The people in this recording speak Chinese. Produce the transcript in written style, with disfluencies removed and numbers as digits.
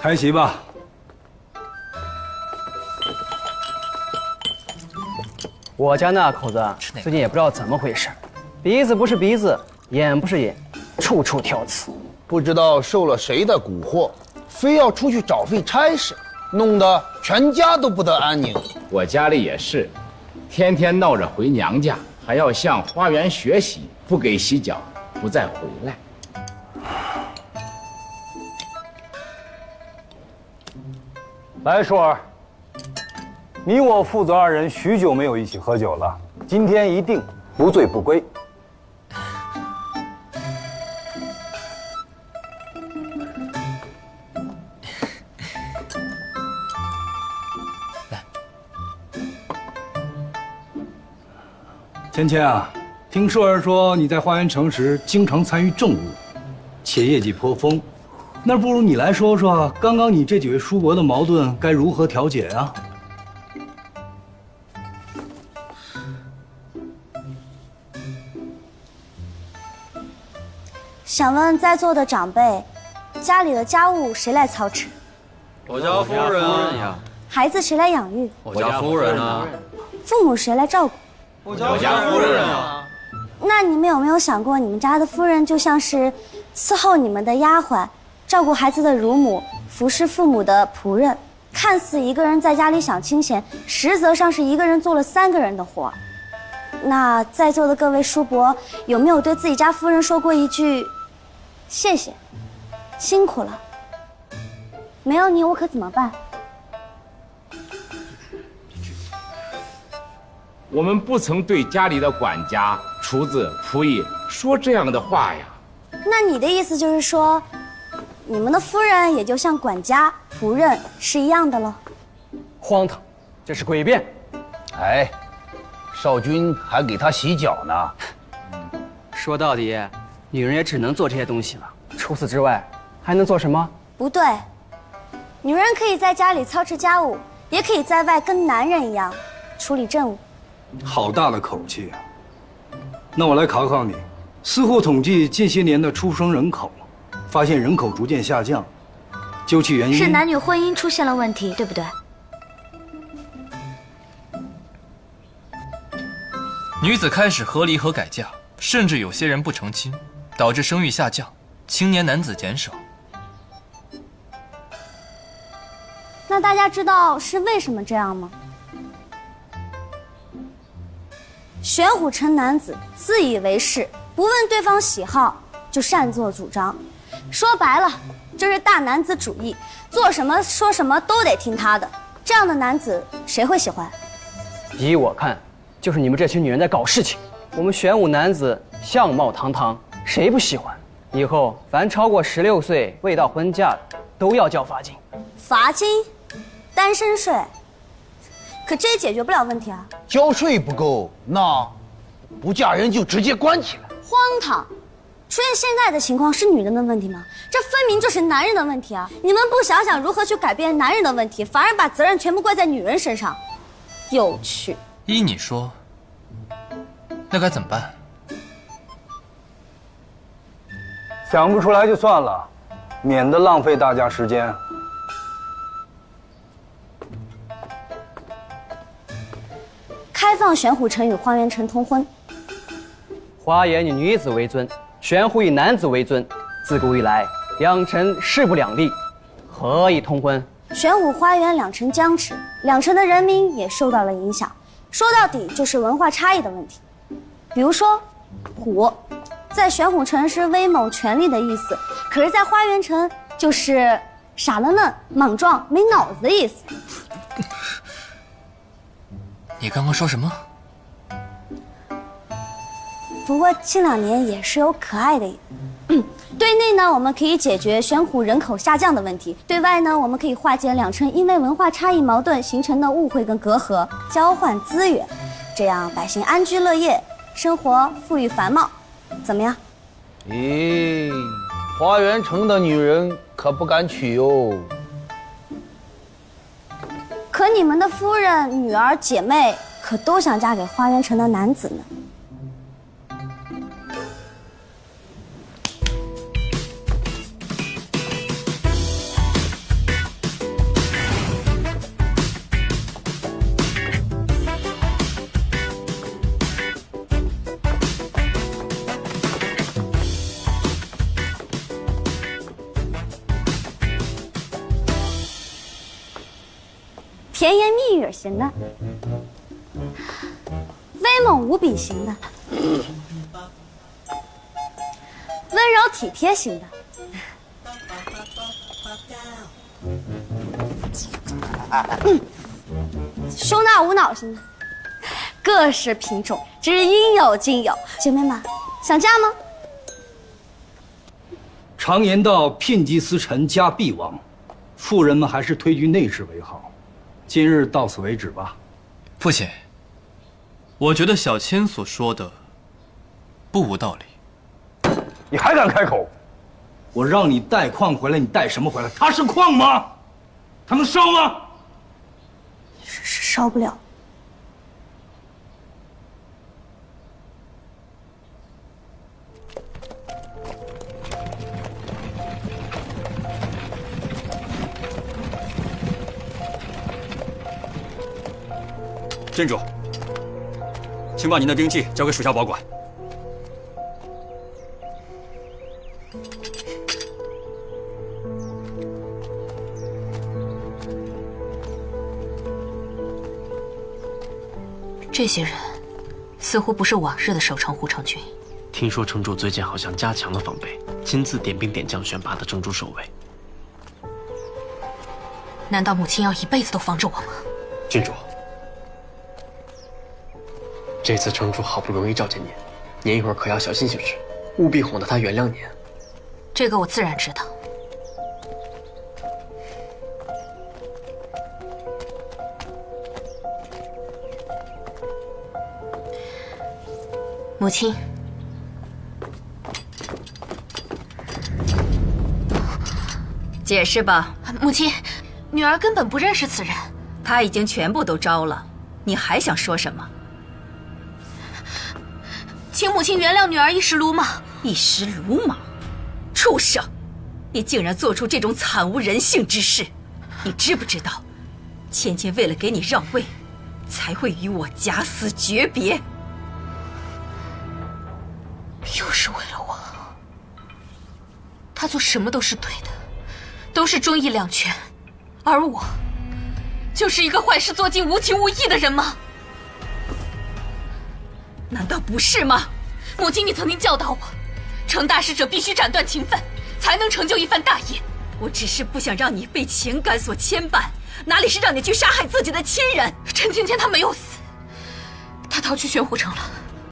开席吧。我家那口子最近也不知道怎么回事，鼻子不是鼻子，眼不是眼，处处挑刺。不知道受了谁的蛊惑，非要出去找废差事，弄得全家都不得安宁。我家里也是，天天闹着回娘家，还要向花园学习，不给洗脚，不再回来。来，舒儿，你我父子二人许久没有一起喝酒了，今天一定不醉不归。芊芊啊，听舒儿说你在花园城时经常参与政务，且业绩颇丰。那不如你来说说，刚刚你这几位叔伯的矛盾该如何调解啊？想问在座的长辈，家里的家务谁来操持？我家夫人呀。孩子谁来养育？我家夫人啊。父母谁来照顾？我家夫人啊。那你们有没有想过，你们家的夫人就像是伺候你们的丫鬟，照顾孩子的乳母，服侍父母的仆人，看似一个人在家里享清闲，实则上是一个人做了3个人的活。那在座的各位叔伯，有没有对自己家夫人说过一句“谢谢，辛苦了”？没有你，我可怎么办？我们不曾对家里的管家、厨子、仆役说这样的话呀。那你的意思就是说，你们的夫人也就像管家、仆人是一样的了？荒唐，这是诡辩。哎，少君还给他洗脚呢。说到底，女人也只能做这些东西了。除此之外，还能做什么？不对，女人可以在家里操持家务，也可以在外跟男人一样处理政务。好大的口气啊！那我来考考你，司户统计近些年的出生人口，发现人口逐渐下降，究其原因是男女婚姻出现了问题，对不对？女子开始和离和改嫁，甚至有些人不成亲，导致生育下降，青年男子减少。那大家知道是为什么这样吗？玄虎城男子自以为是，不问对方喜好就擅作主张，说白了就是大男子主义，做什么说什么都得听他的。这样的男子谁会喜欢？依我看，就是你们这群女人在搞事情。我们玄武男子相貌堂堂，谁不喜欢？以后凡超过16岁未到婚嫁的，都要交罚金。罚金？单身税？可这也解决不了问题啊！交税不够，那不嫁人就直接关起来。荒唐！出现现在的情况是女人的问题吗？这分明就是男人的问题啊！你们不想想如何去改变男人的问题，反而把责任全部怪在女人身上，有趣。依你说，那该怎么办？想不出来就算了，免得浪费大家时间。开放玄虎城与花园城通婚。花园以女子为尊，玄虎以男子为尊。自古以来，两城势不两立，何以通婚？玄虎花园两城僵持，两城的人民也受到了影响。说到底就是文化差异的问题。比如说，虎，在玄虎城是威猛权力的意思，可是在花园城就是傻愣愣、莽撞、没脑子的意思。你刚刚说什么？不过近2年也是有可爱的对内呢，我们可以解决玄虎人口下降的问题；对外呢，我们可以化解两城因为文化差异矛盾形成的误会跟隔阂，交换资源，这样百姓安居乐业，生活富裕繁茂，怎么样？咦，花园城的女人可不敢娶哟。可你们的夫人、女儿、姐妹可都想嫁给花园城的男子呢。甜言蜜语型的，威猛无比型的，温柔体贴型的，胸大无脑型的，各式品种，只应有尽有。姐妹们，想嫁吗？常言道，聘鸡司晨，家必亡。妇人们还是推居内室为好。今日到此为止吧。父亲，我觉得小千所说的不无道理。你还敢开口？我让你带矿回来，你带什么回来？它是矿吗？它能烧吗？烧不了。郡主，请把您的兵器交给属下保管。这些人似乎不是往日的守城护城军。听说城主最近好像加强了防备，亲自点兵点将选拔的城主守卫。难道母亲要一辈子都防着我吗？郡主，这次城主好不容易召见您，您一会儿可要小心行事，务必哄得他原谅您。这个我自然知道。母亲，解释吧。母亲，女儿根本不认识此人。他已经全部都招了，你还想说什么？请母亲原谅女儿一时鲁莽。一时鲁莽？畜生！你竟然做出这种惨无人性之事！你知不知道，芊芊为了给你让位，才会与我假死诀别。又是为了我。他做什么都是对的，都是忠义两全，而我就是一个坏事做尽、无情无义的人吗？难道不是吗？母亲，你曾经教导我，成大事者必须斩断情分，才能成就一番大业。我只是不想让你被情感所牵绊，哪里是让你去杀害自己的亲人？陈芊芊她没有死，她逃去玄虎城了。